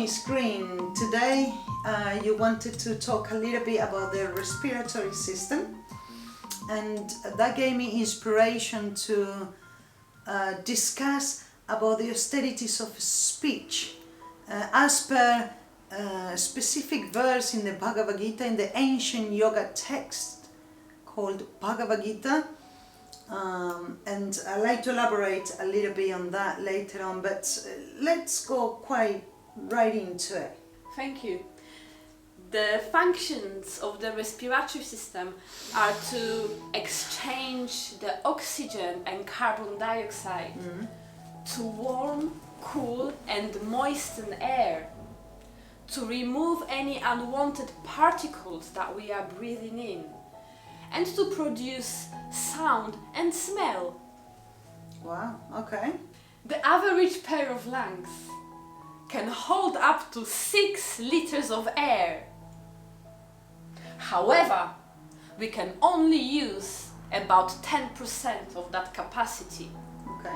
me screen. Today you wanted to talk a little bit about the respiratory system, and that gave me inspiration to discuss about the austerities of speech as per a specific verse in the Bhagavad Gita, in the ancient yoga text called Bhagavad Gita. And I'd like to elaborate a little bit on that later on, but let's go quite right into it. Thank you. The functions of the respiratory system are to exchange the oxygen and carbon dioxide to warm, cool and moisten air, to remove any unwanted particles that we are breathing in, and to produce sound and smell. Wow, okay. The average pair of lungs can hold up to 6 liters of air. However, we can only use about 10% of that capacity. Okay.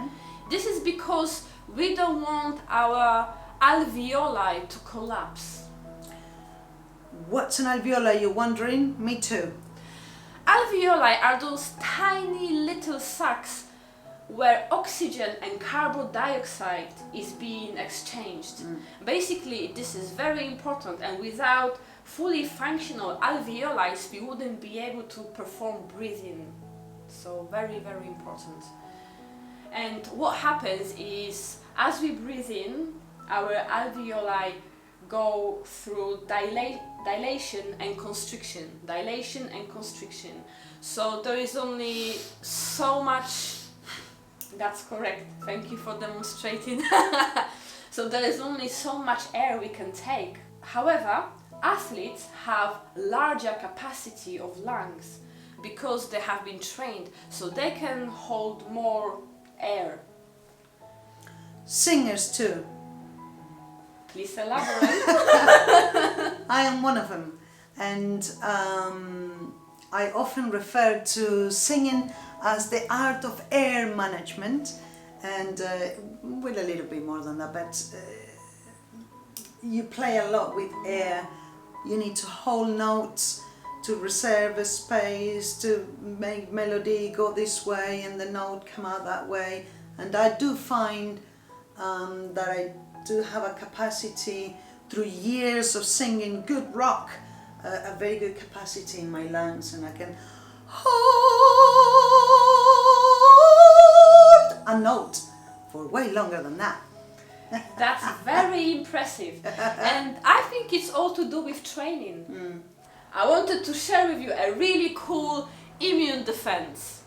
This is because we don't want our alveoli to collapse. What's an alveoli, you're wondering? Me too. Alveoli are those tiny little sacs where oxygen and carbon dioxide is being exchanged. Basically, this is very important, and without fully functional alveoli, we wouldn't be able to perform breathing. So very, very important. And what happens is, as we breathe in, our alveoli go through dilation and constriction. Dilation and constriction. So there is only so much. That's correct. Thank you for demonstrating. So there is only so much air we can take. However, athletes have larger capacity of lungs because they have been trained, so they can hold more air. Singers too. Please elaborate. I am one of them, and I often refer to singing as the art of air management, and well, a little bit more than that, but you play a lot with air. You need to hold notes to reserve a space, to make melody go this way and the note come out that way, and I do find that I do have a capacity through years of singing good rock, a very good capacity in my lungs, and I can hold a note for way longer than that. That's very impressive, and I think it's all to do with training. I wanted to share with you a really cool immune defense.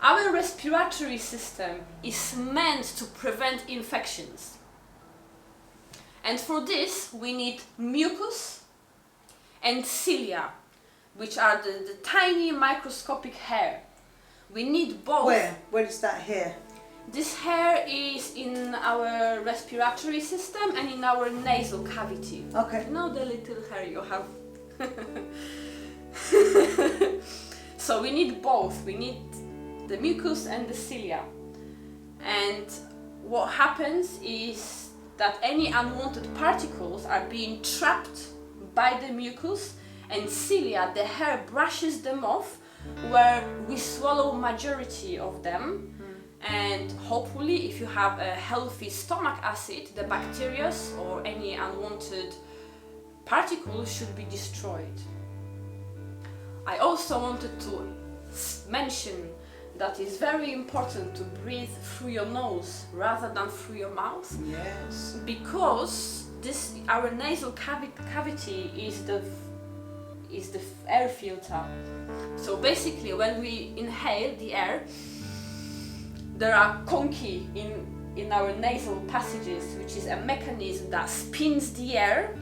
Our respiratory system is meant to prevent infections. And for this, we need mucus and cilia, which are the tiny microscopic hair. We need both. Where is that hair? This hair is in our respiratory system and in our nasal cavity. Okay. You know the little hair you have? So we need both. We need the mucus and the cilia. And what happens is that any unwanted particles are being trapped by the mucus, and cilia, the hair, brushes them off, where we swallow majority of them. And hopefully, if you have a healthy stomach acid, the bacteria or any unwanted particles should be destroyed. I also wanted to mention that it's very important to breathe through your nose rather than through your mouth. Yes. Because our nasal cavity is the air filter. So basically, when we inhale the air, there are conchi in our nasal passages, which is a mechanism that spins the air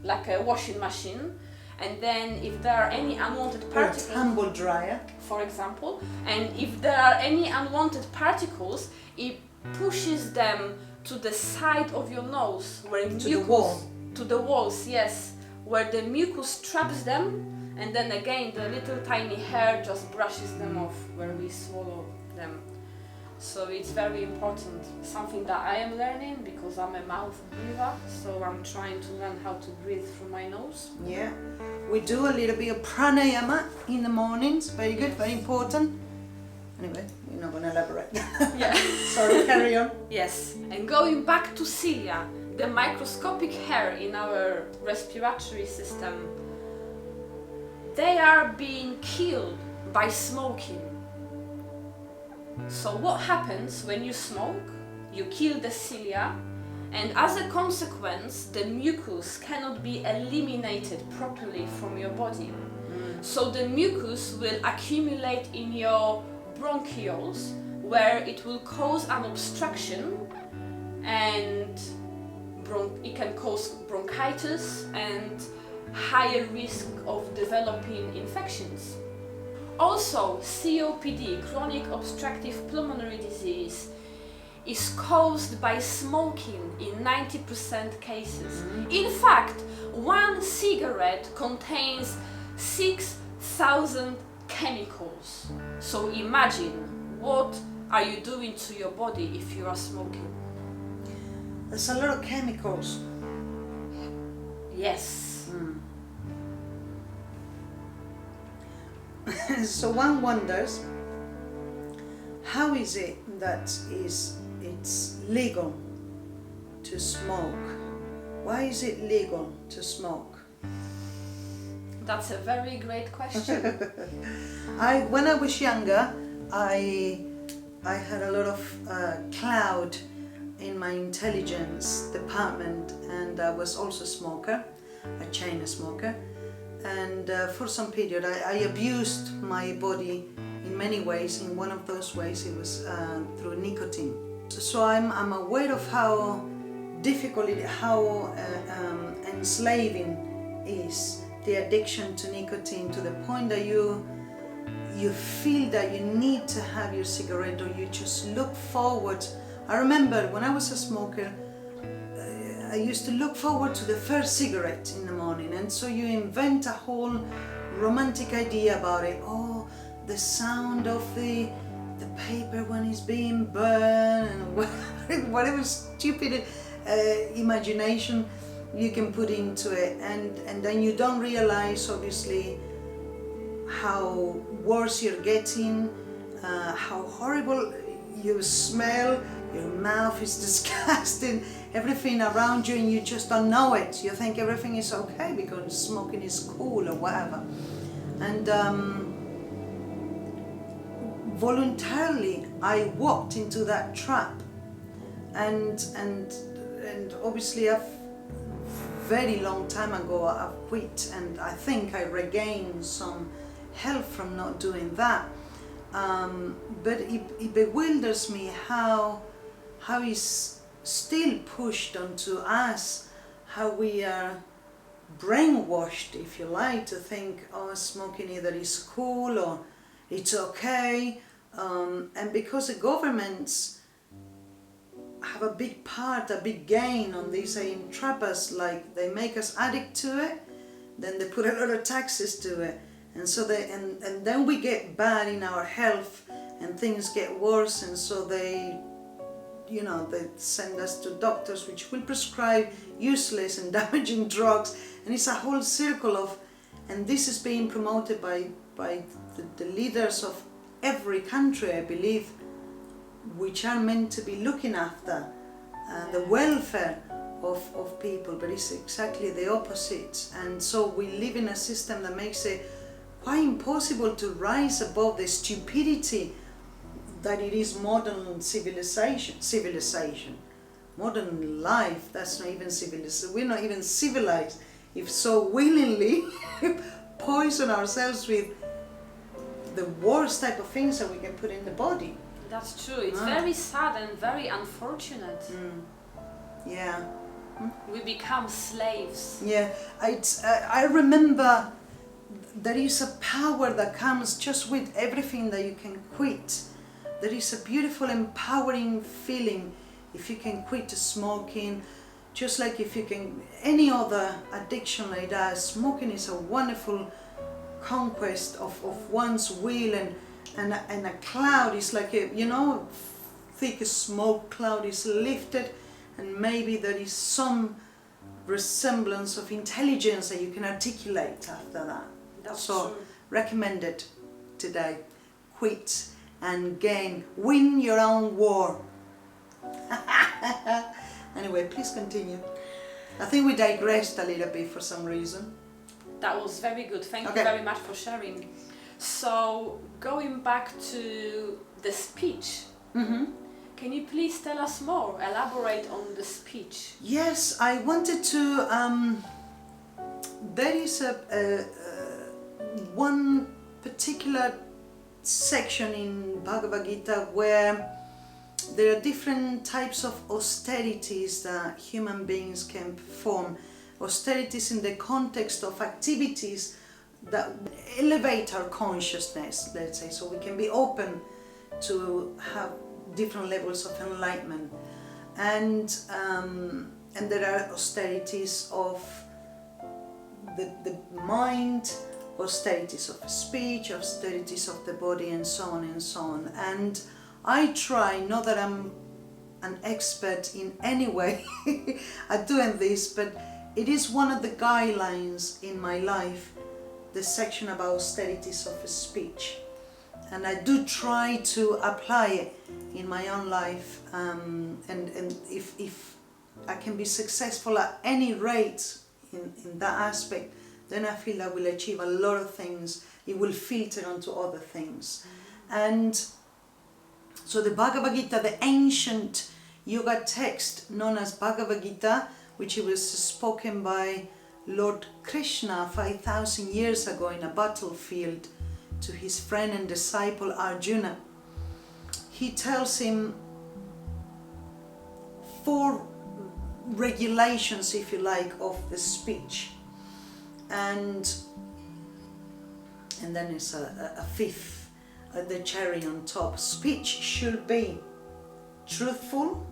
like a washing machine, and then if there are any unwanted particles, or a tumble dryer, for example, and if there are any unwanted particles, it pushes them to the side of your nose, where to the walls, yes, where the mucus traps them, and then again the little tiny hair just brushes them off where we swallow them. So it's very important, something that I am learning because I'm a mouth breather, so I'm trying to learn how to breathe through my nose. Yeah, we do a little bit of pranayama in the mornings, very good, very important. Anyway, we're not going to elaborate. Yeah. Sorry, carry on. Yes, and going back to cilia, the microscopic hair in our respiratory system, they are being killed by smoking. So what happens when you smoke? You kill the cilia, and as a consequence, the mucus cannot be eliminated properly from your body. So the mucus will accumulate in your bronchioles, where it will cause an obstruction, and it can cause bronchitis and higher risk of developing infections. Also, COPD, chronic obstructive pulmonary disease, is caused by smoking in 90% cases. In fact, one cigarette contains 6,000 chemicals. So imagine, what are you doing to your body if you are smoking? There's a lot of chemicals. Yes. So one wonders, how is it that it's legal to smoke? Why is it legal to smoke? That's a very great question. When I was younger, I had a lot of cloud in my intelligence department, and I was also a smoker, a chain smoker. And for some period I abused my body in many ways. In one of those ways it was through nicotine. So I'm aware of how difficult how enslaving is the addiction to nicotine, to the point that you feel that you need to have your cigarette, or you just look forward. I remember when I was a smoker, I used to look forward to the first cigarette in the morning, and so you invent a whole romantic idea about it. Oh, the sound of the paper when it's being burned, and whatever stupid imagination you can put into it, and then you don't realize, obviously, how worse you're getting, how horrible you smell, your mouth is disgusting, everything around you, and you just don't know it. You think everything is okay because smoking is cool or whatever. And voluntarily I walked into that trap, and obviously very long time ago I've quit, and I think I regained some health from not doing that. But it bewilders me how it's still pushed onto us, how we are brainwashed, if you like, to think, oh, smoking either is cool or it's okay, and because the governments have a big part, a big gain on this, they entrap us, like they make us addict to it, then they put a lot of taxes to it, and so and then we get bad in our health and things get worse, and so they send us to doctors which will prescribe useless and damaging drugs, and it's a whole circle of, and this is being promoted by the leaders of every country, I believe, which are meant to be looking after the welfare of people, but it's exactly the opposite. And so we live in a system that makes it quite impossible to rise above the stupidity that it is modern civilization, modern life. That's not even civilization. We're not even civilized if so willingly poison ourselves with the worst type of things that we can put in the body. That's true. It's very sad and very unfortunate. Yeah. We become slaves. Yeah. I remember there is a power that comes just with everything that you can quit. There is a beautiful, empowering feeling if you can quit smoking, just like if you can any other addiction like that. Smoking is a wonderful conquest of one's will, and a cloud is like thick smoke cloud is lifted, and maybe there is some resemblance of intelligence that you can articulate after that. That's so true. recommended today. Quit and gain, win your own war. Anyway, please continue. I think we digressed a little bit for some reason. That was very good. Thank Okay. you very much for sharing. So, going back to the speech, can you please tell us more, elaborate on the speech? Yes, I wanted to. There is one particular section in Bhagavad Gita where there are different types of austerities that human beings can perform. Austerities in the context of activities that elevate our consciousness, let's say, so we can be open to have different levels of enlightenment. And there are austerities of the mind, austerities of speech, austerities of the body, and so on and so on. And I try, not that I'm an expert in any way at doing this, but it is one of the guidelines in my life, the section about austerities of speech. And I do try to apply it in my own life, and if I can be successful at any rate in that aspect, then I feel I will achieve a lot of things. It will filter onto other things. And so the Bhagavad Gita, the ancient yoga text known as Bhagavad Gita, which was spoken by Lord Krishna 5,000 years ago in a battlefield to his friend and disciple Arjuna. He tells him 4 regulations, if you like, of the speech, and then it's a 5th, the cherry on top. Speech should be truthful,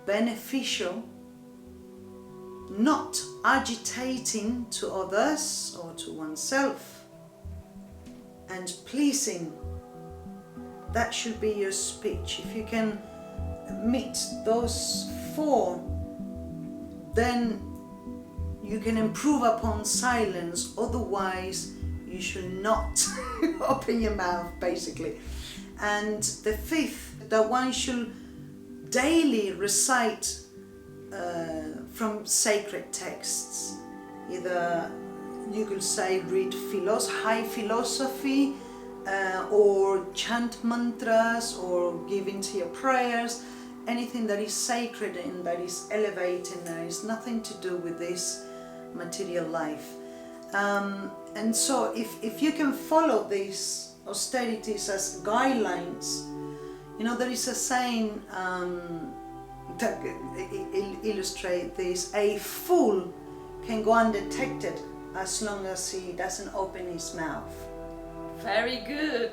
beneficial, not agitating to others or to oneself, and pleasing. That should be your speech. If you can meet those 4, then you can improve upon silence. Otherwise, you should not open your mouth, basically. And the 5th, that one should daily recite from sacred texts. Either you could say read high philosophy, or chant mantras, or give into your prayers, anything that is sacred and that is elevating, that is nothing to do with this material life. And so if you can follow these austerities as guidelines, you know, there is a saying that illustrates this: a fool can go undetected as long as he doesn't open his mouth. Very good.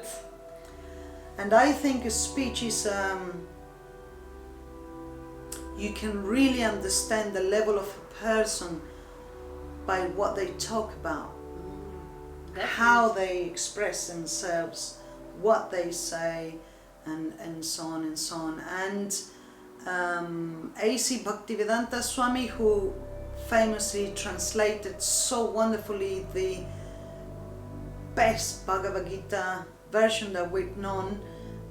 And I think a speech is, you can really understand the level of a person by what they talk about, how they express themselves, what they say, and so on and so on. And A.C. Bhaktivedanta Swami, who famously translated so wonderfully the best Bhagavad Gita version that we've known,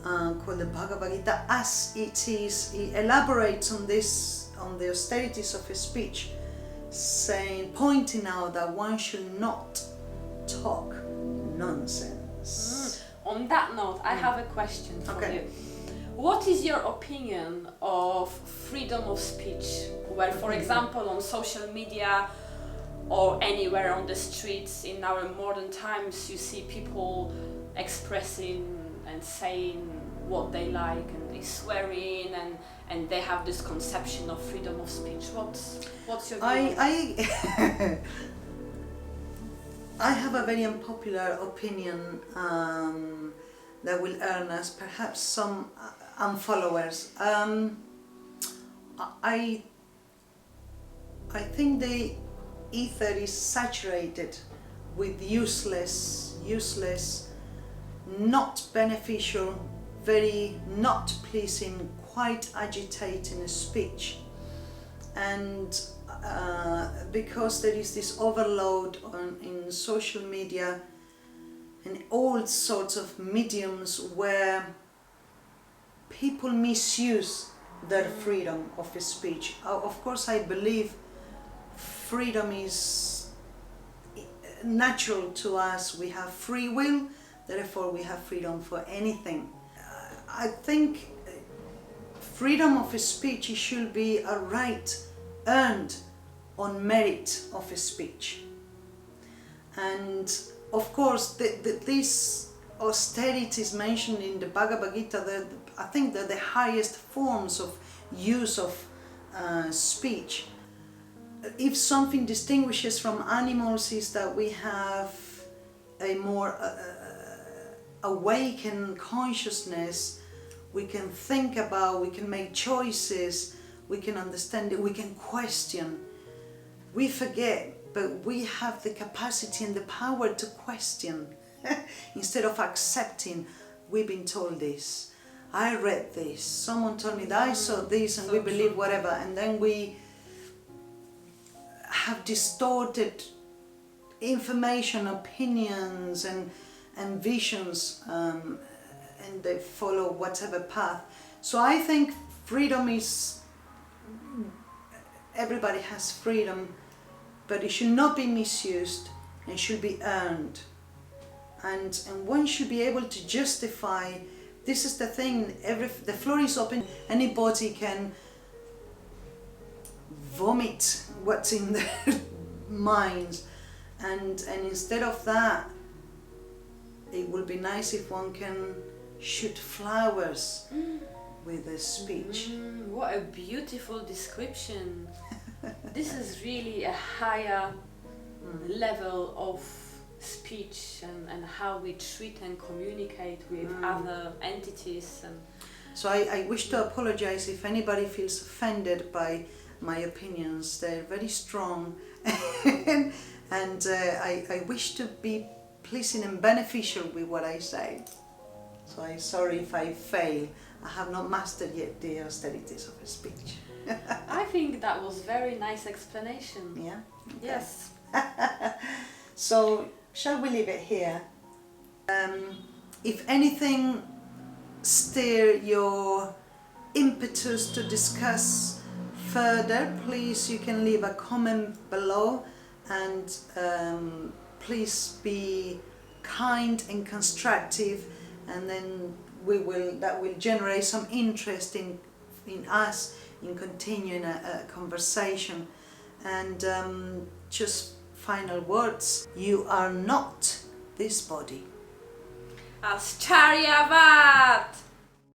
called the Bhagavad Gita as it is, he elaborates on this, on the austerities of his speech, pointing out that one should not talk nonsense. On that note, I have a question for you. What is your opinion of freedom of speech, where, for example, on social media or anywhere on the streets in our modern times, you see people expressing and saying what they like, and they swearing, and they have this conception of freedom of speech? What's your view? I have a very unpopular opinion that will earn us perhaps some unfollowers. I think the ether is saturated with useless, not beneficial very not pleasing, quite agitating speech. And because there is this overload in social media and all sorts of mediums where people misuse their freedom of speech. Of course, I believe freedom is natural to us. We have free will, therefore we have freedom for anything. I think freedom of speech should be a right earned on merit of speech. And of course, these austerities mentioned in the Bhagavad Gita, I think they're the highest forms of use of speech. If something distinguishes from animals is that we have a more awakened consciousness, we can think about, we can make choices, we can understand it, we can question. We forget, but we have the capacity and the power to question. Instead of accepting, we've been told this, I read this, someone told me that I saw this, and we believe whatever, and then we have distorted information, opinions and visions, and they follow whatever path. So I think freedom is, everybody has freedom, but it should not be misused and should be earned. And one should be able to justify, this is the thing, the floor is open, anybody can vomit what's in their minds, and instead of that, it would be nice if one can shoot flowers with a speech. What a beautiful description. This is really a higher level of speech and how we treat and communicate with other entities. And so I wish to apologize if anybody feels offended by my opinions. They're very strong and I wish to be pleasing and beneficial with what I say. So I'm sorry if I fail. I have not mastered yet the austerities of speech. I think that was very nice explanation. Yeah? Okay. Yes. So shall we leave it here? If anything stir your impetus to discuss further, please, you can leave a comment below, and please be kind and constructive, and then that will generate some interest in us in continuing a conversation. And just final words, you are not this body. Ascharyavat!